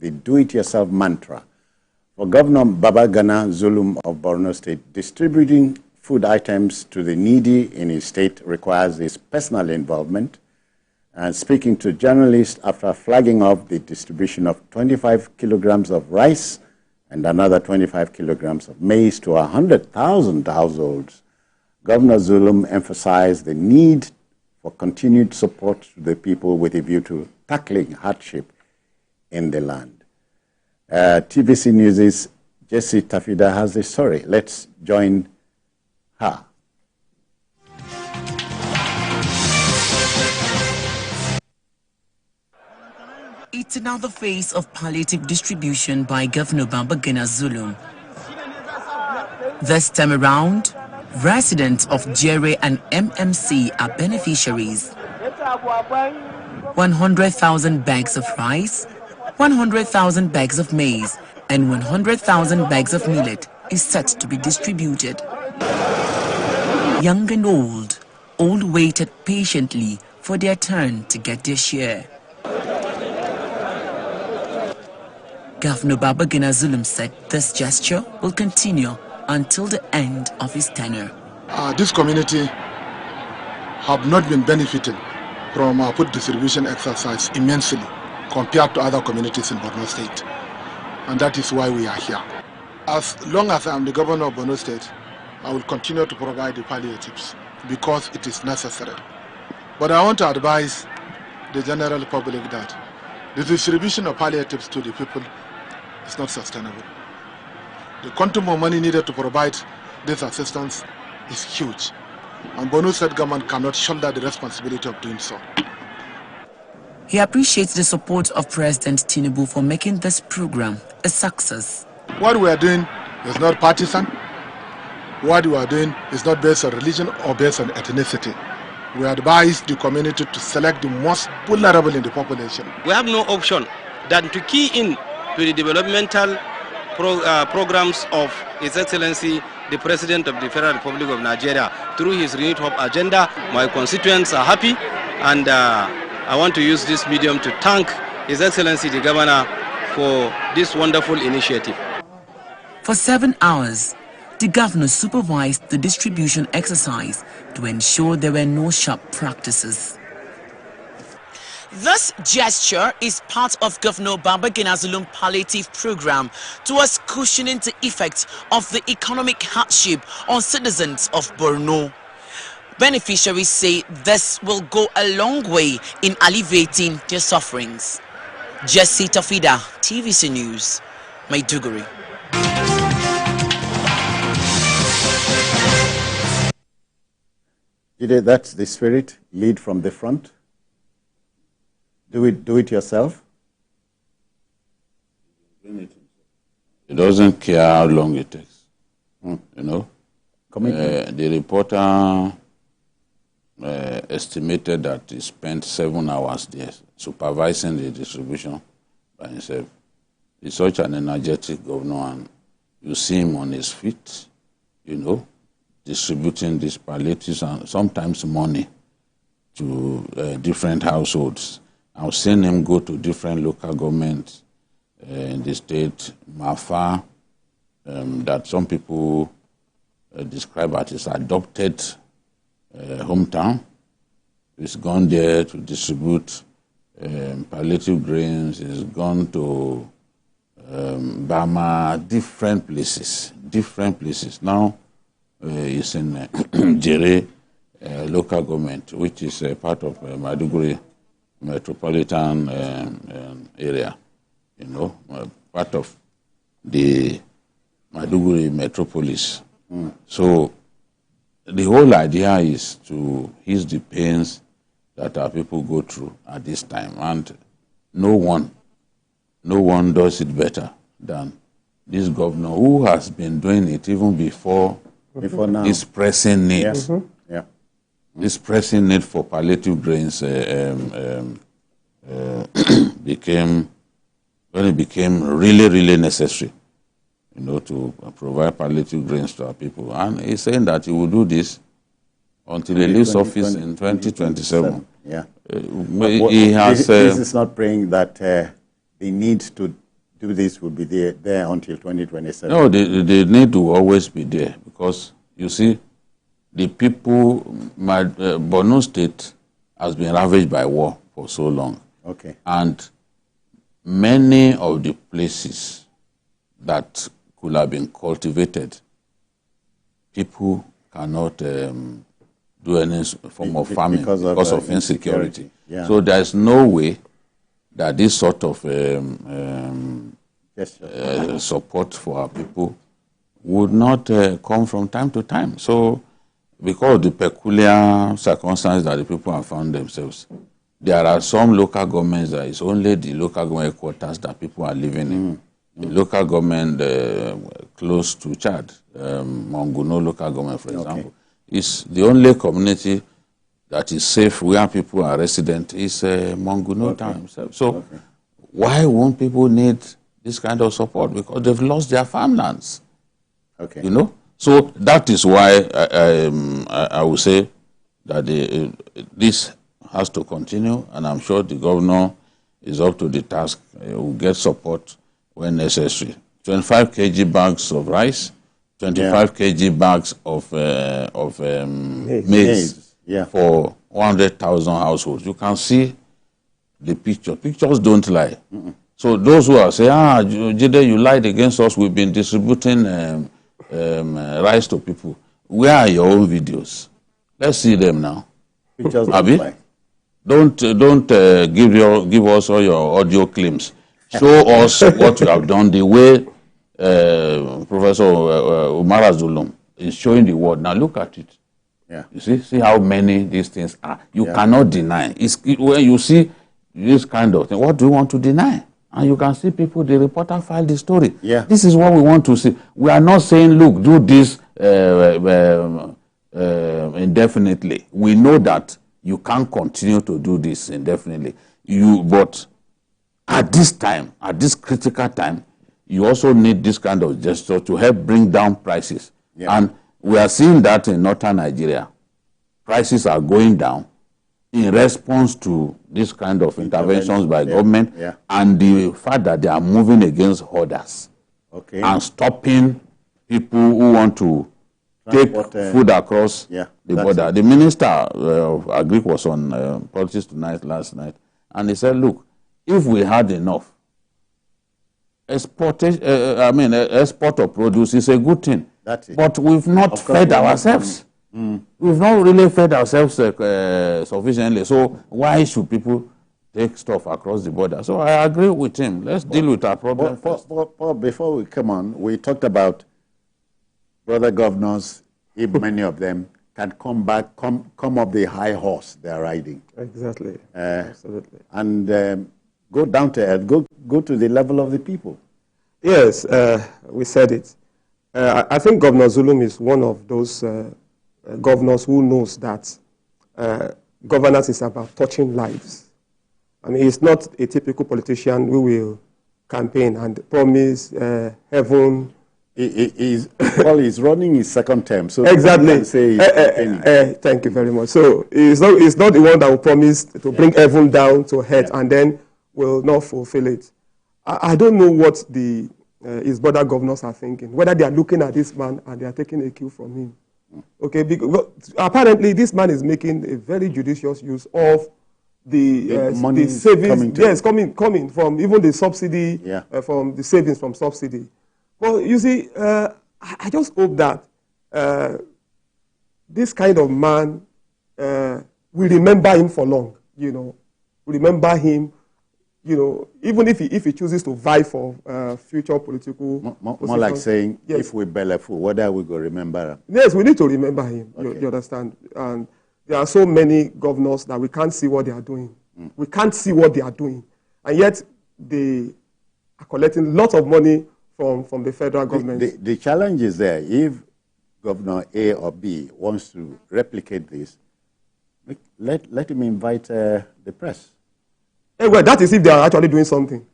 the do-it-yourself mantra. For Governor Babagana Zulum of Borno State, distributing food items to the needy in his state requires his personal involvement. And speaking to journalists after flagging off the distribution of 25 kilograms of rice and another 25 kilograms of maize to 100,000 households, Governor Zulum emphasized the need for continued support to the people with a view to tackling hardship in the land. TVC News' Jessie Tafida has the story. Let's join her. It's another phase of palliative distribution by Governor Babagana Zulum. This time around, residents of Jere and MMC are beneficiaries. 100,000 bags of rice, 100,000 bags of maize, and 100,000 bags of millet is set to be distributed. Young and old, all waited patiently for their turn to get their share. Governor Babagana Zulum said this gesture will continue until the end of his tenure. This community have not been benefiting from our food distribution exercise immensely compared to other communities in Borno State. And that is why we are here. As long as I am the governor of Borno State, I will continue to provide the palliatives because it is necessary. But I want to advise the general public that the distribution of palliatives to the people is not sustainable. The quantum of money needed to provide this assistance is huge, and Borno State government cannot shoulder the responsibility of doing so. He appreciates the support of President Tinubu for making this program a success. What we are doing is not partisan. What we are doing is not based on religion or based on ethnicity. We advise the community to select the most vulnerable in the population. We have no option than to key in to the developmental programs of His Excellency, the President of the Federal Republic of Nigeria, through his Renewed Hope agenda. My constituents are happy, and I want to use this medium to thank His Excellency the Governor for this wonderful initiative. For 7 hours, the governor supervised the distribution exercise to ensure there were no sharp practices. This gesture is part of Governor Babagana Zulum's palliative program towards cushioning the effects of the economic hardship on citizens of Borno. Beneficiaries say this will go a long way in alleviating their sufferings. Jessie Tafida, TVC News, Maiduguri. That's the spirit. Lead from the front. Do it yourself. It doesn't care how long it takes. You know, the reporter estimated that he spent 7 hours there supervising the distribution by himself. He's such an energetic governor, and you see him on his feet, you know, distributing these palliatives and sometimes money to different households. I've seen him go to different local governments in the state, Mafa, that some people describe as his adopted hometown. He's gone there to distribute palliative grains. He's gone to Bama, different places. Now he's in Jere local government, which is a part of Maiduguri metropolitan area, you know, part of the Maiduguri metropolis. So the whole idea is to ease the pains that our people go through at this time, and no one does it better than this governor, who has been doing it even before now. This pressing need. Yes. Yeah. This pressing need for palliative grains became really, really necessary, you know, to provide palliative grains to our people. And he's saying that he will do this until he leaves office in 2027. Yeah. He has. This is not praying that the need to do this will be there until 2027? No, they need to always be there because, you see, the people, Borno State has been ravaged by war for so long. Okay. And many of the places that could have been cultivated, people cannot do any form of farming because of insecurity. Yeah. So there's no way that this sort of support for our people would not come from time to time. So because of the peculiar circumstances that the people have found themselves, there are some local governments that it's only the local government quarters that people are living in. The local government close to Chad, Monguno local government, for example, is the only community that is safe where people are resident is Monguno town himself. So why won't people need this kind of support? Because they've lost their farmlands. Okay. You know? So that is why I would say that this has to continue, and I'm sure the governor is up to the task. He will get support when necessary. 25 kg bags of rice, 25 kg bags of maize for 100,000 households. You can see the picture. Pictures don't lie. So those who are saying, Jide, you lied against us, we've been distributing rice to people. Where are your own videos? Let's see them now. Pictures don't lie. Don't give us all your audio claims. Show us what you have done the way Professor Umar Zulum is showing the world. Now look at it. Yeah. You see how many these things are. You cannot deny. When you see this kind of thing, what do you want to deny? And you can see people, the reporter filed the story. Yeah. This is what we want to see. We are not saying, look, do this indefinitely. We know that you can't continue to do this indefinitely. But at this time, at this critical time, you also need this kind of gesture to help bring down prices. Yeah. And we are seeing that in northern Nigeria. Prices are going down in response to this kind of interventions by government and the fact that they are moving against hoarders and stopping people who want to take food across the border. The minister of Agri was on Politics Tonight last night, and he said, look, if we had enough, export of produce is a good thing. But we've not fed ourselves. We've not really fed ourselves sufficiently. So why should people take stuff across the border? So I agree with him. Let's deal with our problem first. Before we come on, we talked about brother governors, if many of them can come up the high horse they're riding. Exactly. Absolutely. And go down to earth, go to the level of the people. Yes, we said it. I think Governor Zulum is one of those governors who knows that governance is about touching lives. I mean, he's not a typical politician who will campaign and promise heaven. He's running his second term, so exactly. Say thank you very much. So he's not the one that will promise to bring heaven down to earth and then will not fulfill it. I don't know what his brother governors are thinking, whether they are looking at this man and they are taking a cue from him. Okay, because apparently this man is making a very judicious use of the savings. Yes, coming from even the subsidy, from the savings from subsidy. Well, you see, I just hope that this kind of man, we remember him for long. You know, we remember him. You know, even if he chooses to vie for future political more like saying, if we bellyful, what are we going to remember? Yes, we need to remember him. You understand? And there are so many governors that we can't see what they are doing. We can't see what they are doing, and yet they are collecting lots of money from the federal government. The challenge is there. If Governor A or B wants to replicate this, let him invite the press. Well, that is if they are actually doing something.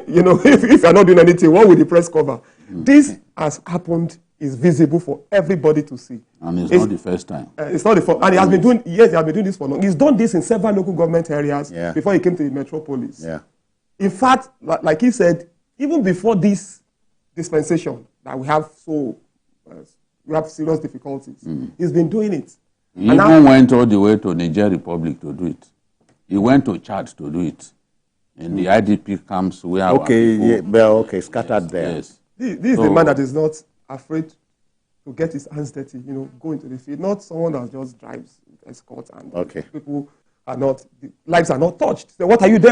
You know, if you are not doing anything, what will the press cover? This has happened, is visible for everybody to see. And it's not the first time. It's not the first. And he has been doing, he has been doing this for long. He's done this in several local government areas before he came to the metropolis. Yeah. In fact, like he said, even before this dispensation that we have serious difficulties, he's been doing it. He even went all the way to Niger Republic to do it. He went to Chad to do it. In the IDP camps where scattered there. Yes. This is a man that is not afraid to get his hands dirty, go into the field. Not someone that just drives, escorts, and people are not, lives are not touched. So what are you there